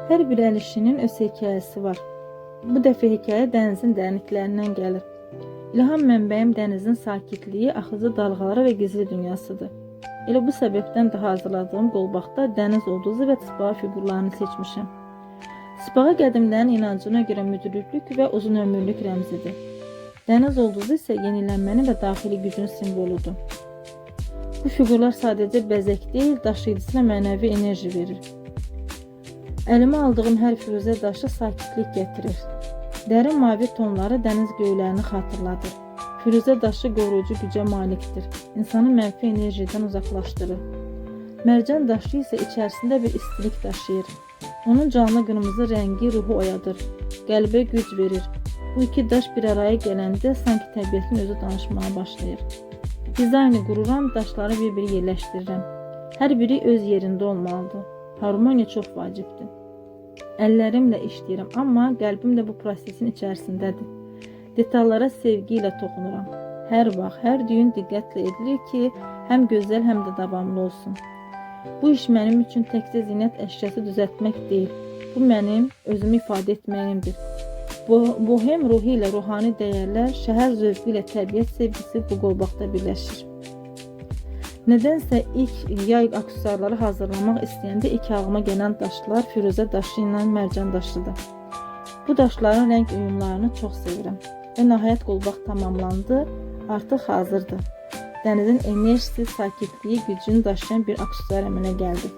Hər bir əl işinin öz hekayəsi var. Bu dəfə hekayə dənizin dərinliklərindən gəlir. İlham mənbəyim dənizin sakitliyi, axıcı dalğaları və gizli dünyasıdır. Elə bu səbəbdən daha hazırladığım qolbaqda dəniz ulduzu və tısbağa figurlarını seçmişəm. Tısbağa qədimlərin inancına görə müdürlük və uzun ömürlük rəmzidir. Dəniz ulduzu isə yenilənmənin və daxili gücün simvoludur. Bu figurlar sadəcə bəzək deyil, daşıyıcısına mənəvi enerji verir. Əlimə aldığım hər firuzə daşı sakitlik gətirir. Dərin mavi tonları dəniz göylərini xatırladır. Firuzə daşı qoruyucu gücə malikdir. İnsanı mənfi enerjidən uzaqlaşdırır. Mərcan daşı isə içərisində bir istilik daşıyır. Onun canlı qırmızı rəngi ruhu oyadır, qəlbə güc verir. Bu iki daş bir araya gələndə sanki təbiətin özü danışmağa başlayır. Dizaynı qururam, daşları bir-biri yerləşdirirəm. Hər biri öz yerində olmalıdır. Harmoniya çox vacibdir. Əllərimlə işləyirəm, amma qəlbim də bu prosesin içərisindədir. Detallara sevgi ilə toxunuram. Hər vaxt, hər düyün diqqətlə edilir ki, həm gözəl, həm də davamlı olsun. Bu iş mənim üçün təkcə zinət əşyası düzəltmək deyil. Bu mənim özümü ifadə etməyimdir. Bohem ruhu ilə ruhani dəyərlər, şəhər zövqü ilə təbiət sevgisi bu qolbaqda birləşir. Nədənsə ilk yay aksesuarları hazırlamaq istəyəndə ilk ağlıma gələn daşlar firuzə daşı ilə mərcan daşıdır. Bu daşların rəng uyumlarını çox sevirəm və nəhayət qolbaq tamamlandı, artıq hazırdır. Dənizin enerjisi, sakitliyi, gücünü daşıyan bir aksesuar əmələ gəldi.